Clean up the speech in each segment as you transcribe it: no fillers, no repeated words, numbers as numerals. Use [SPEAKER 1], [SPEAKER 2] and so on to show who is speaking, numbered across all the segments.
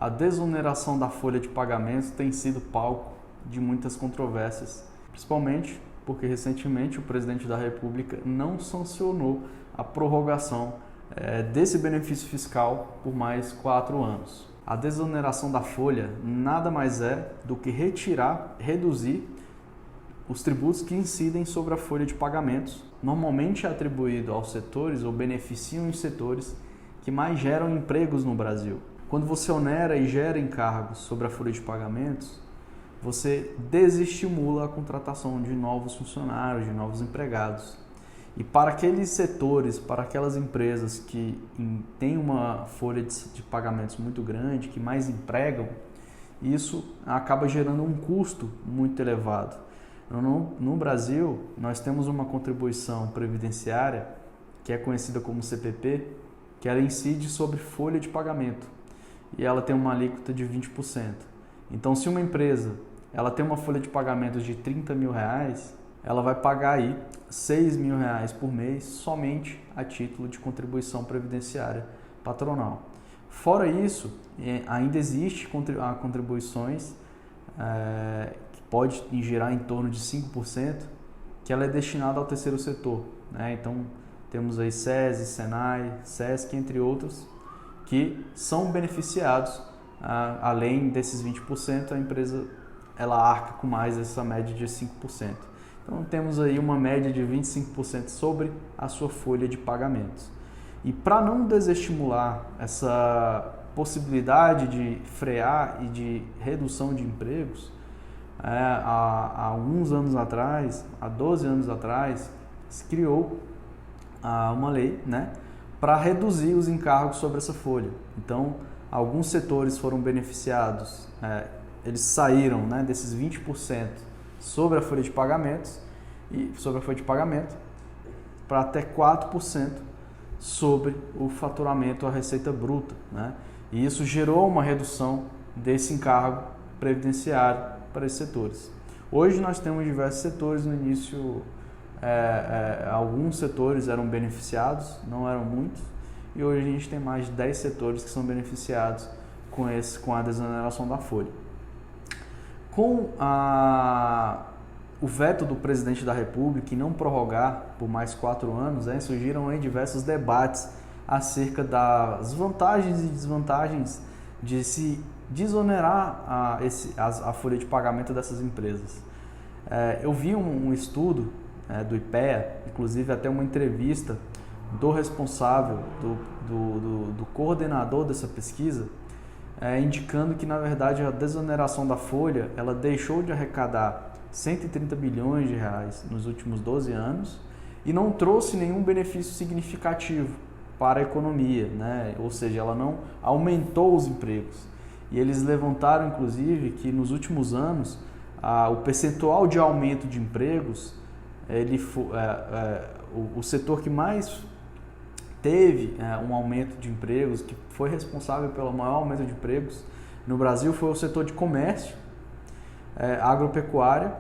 [SPEAKER 1] a desoneração da folha de pagamentos tem sido palco de muitas controvérsias, principalmente porque recentemente o presidente da República não sancionou a prorrogação desse benefício fiscal por mais 4 anos. A desoneração da folha nada mais é do que reduzir os tributos que incidem sobre a folha de pagamentos, normalmente é atribuído aos setores ou beneficiam os setores que mais geram empregos no Brasil. Quando você onera e gera encargos sobre a folha de pagamentos, você desestimula a contratação de novos funcionários, de novos empregados. E para aqueles setores, para aquelas empresas que têm uma folha de pagamentos muito grande, que mais empregam, isso acaba gerando um custo muito elevado. No Brasil, nós temos uma contribuição previdenciária, que é conhecida como CPP, que ela incide sobre folha de pagamento e ela tem uma alíquota de 20%. Então, se uma empresa ela tem uma folha de pagamento de R$30 mil, ela vai pagar aí R$6 mil por mês somente a título de contribuição previdenciária patronal. Fora isso, ainda existe contribuições que pode gerar em torno de 5%, que ela é destinada ao terceiro setor, né? Então, temos aí SESI, SENAI, SESC, entre outros, que são beneficiados. Além desses 20%, a empresa ela arca com mais essa média de 5%. Então, temos aí uma média de 25% sobre a sua folha de pagamentos. E para não desestimular essa possibilidade de frear e de redução de empregos, há alguns anos atrás, há 12 anos atrás, se criou uma lei, né, para reduzir os encargos sobre essa folha. Então, alguns setores foram beneficiados, eles saíram, né, desses 20% sobre a folha de pagamentos para até 4% sobre o faturamento, a receita bruta, né? E isso gerou uma redução desse encargo previdenciário para esses setores. Hoje nós temos diversos setores. No início, alguns setores eram beneficiados, não eram muitos, e hoje a gente tem mais de 10 setores que são beneficiados com a desoneração da folha. Com o veto do presidente da República em não prorrogar por mais 4 anos, surgiram aí diversos debates acerca das vantagens e desvantagens de se desonerar a folha de pagamento dessas empresas. Eu vi um estudo do IPEA, inclusive até uma entrevista do responsável, do coordenador dessa pesquisa, indicando que, na verdade, a desoneração da folha ela deixou de arrecadar 130 bilhões de reais nos últimos 12 anos e não trouxe nenhum benefício significativo para a economia, né? Ou seja, ela não aumentou os empregos. E eles levantaram, inclusive, que nos últimos anos o percentual de aumento de empregos, o setor que mais teve um aumento de empregos, que foi responsável pelo maior aumento de empregos no Brasil, foi o setor de comércio, agropecuária.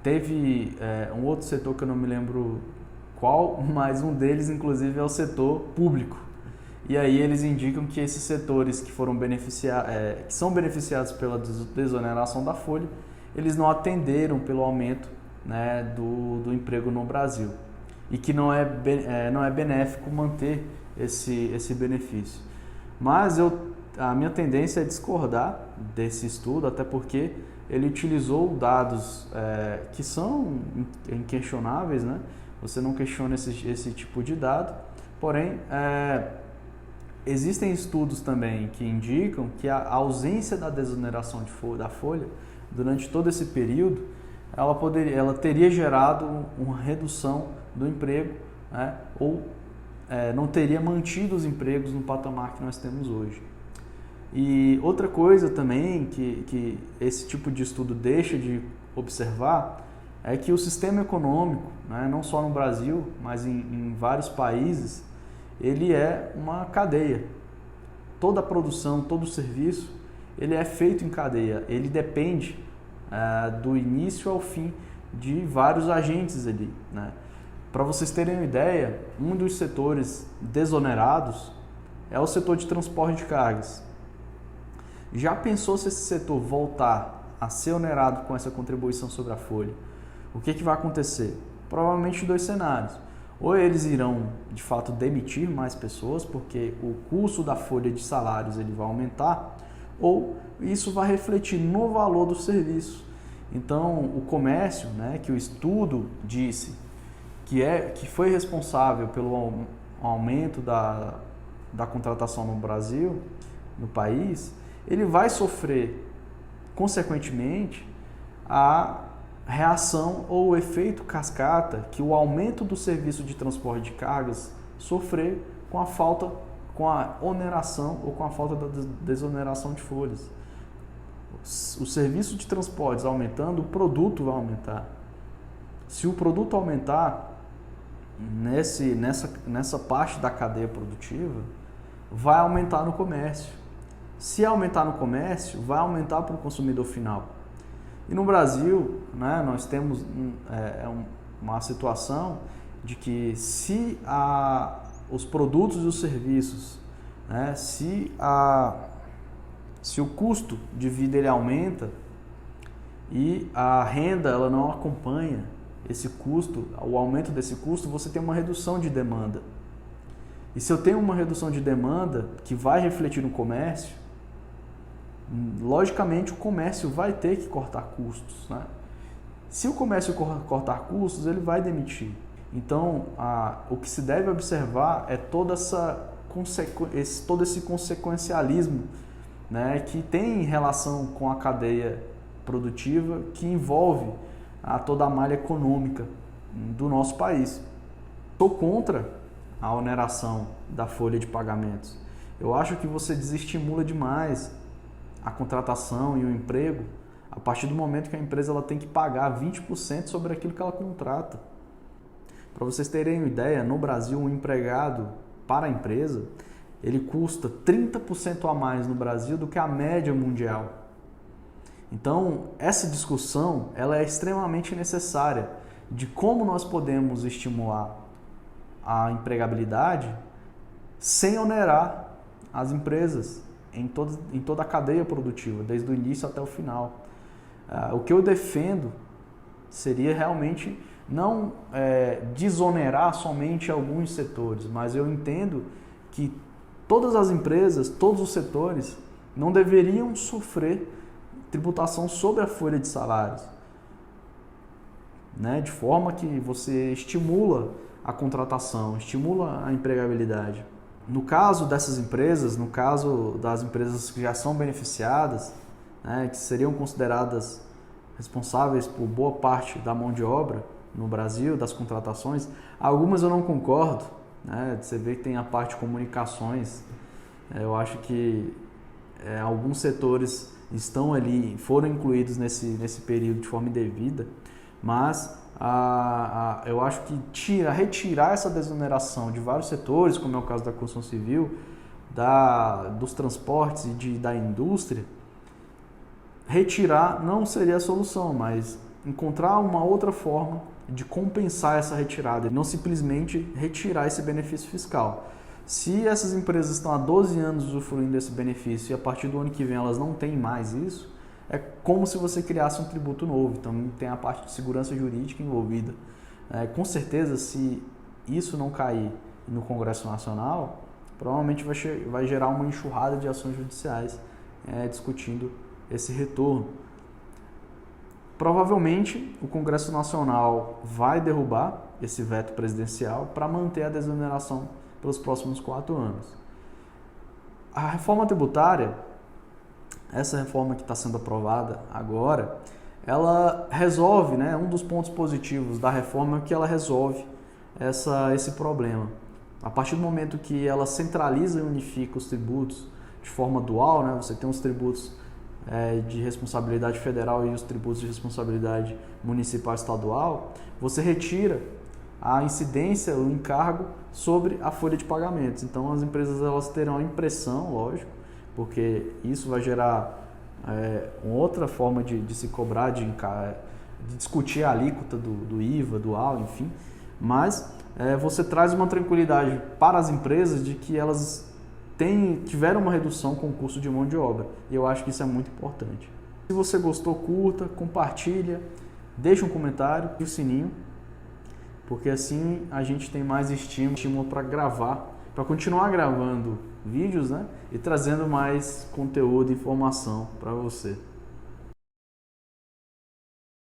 [SPEAKER 1] Teve um outro setor que eu não me lembro qual, mas um deles, inclusive, é o setor público. E aí eles indicam que esses setores que foram que são beneficiados pela desoneração da folha, eles não atenderam pelo aumento, né, do emprego no Brasil. E que não é benéfico manter esse benefício. Mas a minha tendência é discordar desse estudo, até porque ele utilizou dados que são inquestionáveis, né? Você não questiona esse tipo de dado, porém, existem estudos também que indicam que a ausência da desoneração da folha durante todo esse período, ela teria gerado uma redução do emprego, né? Ou não teria mantido os empregos no patamar que nós temos hoje. E outra coisa também que esse tipo de estudo deixa de observar é que o sistema econômico, né, não só no Brasil, mas em vários países, ele é uma cadeia. Toda a produção, todo o serviço, ele é feito em cadeia. Ele depende do início ao fim de vários agentes ali, né? Para vocês terem uma ideia, um dos setores desonerados é o setor de transporte de cargas. Já pensou se esse setor voltar a ser onerado com essa contribuição sobre a folha? O que vai acontecer? Provavelmente 2 cenários. Ou eles irão, de fato, demitir mais pessoas, porque o custo da folha de salários ele vai aumentar, ou isso vai refletir no valor do serviço. Então, o comércio, né, que o estudo disse que foi responsável pelo aumento da contratação no Brasil, no país, ele vai sofrer, consequentemente, a reação ou o efeito cascata que o aumento do serviço de transporte de cargas sofrer com a oneração ou com a falta da desoneração de folhas. O serviço de transportes aumentando, o produto vai aumentar. Se o produto aumentar nessa parte da cadeia produtiva, vai aumentar no comércio. Se aumentar no comércio, vai aumentar para o consumidor final. E no Brasil, né, nós temos uma situação de que se os produtos e os serviços, né, se o custo de vida ele aumenta e a renda ela não acompanha esse custo, o aumento desse custo, você tem uma redução de demanda. E se eu tenho uma redução de demanda que vai refletir no comércio, logicamente o comércio vai ter que cortar custos, né? Se o comércio cortar custos, ele vai demitir. Então, o que se deve observar é todo esse consequencialismo, né, que tem relação com a cadeia produtiva, que envolve toda a malha econômica do nosso país. Estou contra a oneração da folha de pagamentos. Eu acho que você desestimula demais a contratação e o emprego a partir do momento que a empresa ela tem que pagar 20% sobre aquilo que ela contrata. Para vocês terem uma ideia, no Brasil, um empregado para a empresa, ele custa 30% a mais no Brasil do que a média mundial. Então, essa discussão ela é extremamente necessária de como nós podemos estimular a empregabilidade sem onerar as empresas em toda a cadeia produtiva, desde o início até o final. O que eu defendo seria realmente não desonerar somente alguns setores, mas eu entendo que todas as empresas, todos os setores não deveriam sofrer tributação sobre a folha de salários, né? De forma que você estimula a contratação, estimula a empregabilidade. No caso dessas empresas, no caso das empresas que já são beneficiadas, né, que seriam consideradas responsáveis por boa parte da mão de obra no Brasil, das contratações, algumas eu não concordo, né? Você vê que tem a parte de comunicações, eu acho que alguns setores estão ali, foram incluídos nesse período de forma indevida, mas eu acho que retirar essa desoneração de vários setores, como é o caso da construção civil, dos transportes e da indústria, retirar não seria a solução, mas encontrar uma outra forma de compensar essa retirada, não simplesmente retirar esse benefício fiscal. Se essas empresas estão há 12 anos usufruindo desse benefício e a partir do ano que vem elas não têm mais isso, é como se você criasse um tributo novo. Então tem a parte de segurança jurídica envolvida. Com certeza, se isso não cair no Congresso Nacional, provavelmente vai gerar uma enxurrada de ações judiciais discutindo esse retorno. Provavelmente o Congresso Nacional vai derrubar esse veto presidencial para manter a desoneração pelos próximos 4 anos. A reforma tributária, essa reforma que está sendo aprovada agora, ela resolve, né, um dos pontos positivos da reforma é que ela resolve esse problema. A partir do momento que ela centraliza e unifica os tributos de forma dual, né, você tem os tributos de responsabilidade federal e os tributos de responsabilidade municipal e estadual, você retira a incidência, o encargo sobre a folha de pagamentos. Então as empresas elas terão a impressão, lógico, porque isso vai gerar uma outra forma de se cobrar, de discutir a alíquota do IVA, do AL, enfim, mas você traz uma tranquilidade para as empresas de que elas tiveram uma redução com o custo de mão de obra. E eu acho que isso é muito importante. Se você gostou, curta, compartilha, deixa um comentário e o sininho, porque assim a gente tem mais estímulo para gravar, para continuar gravando vídeos, né? E trazendo mais conteúdo e informação para você.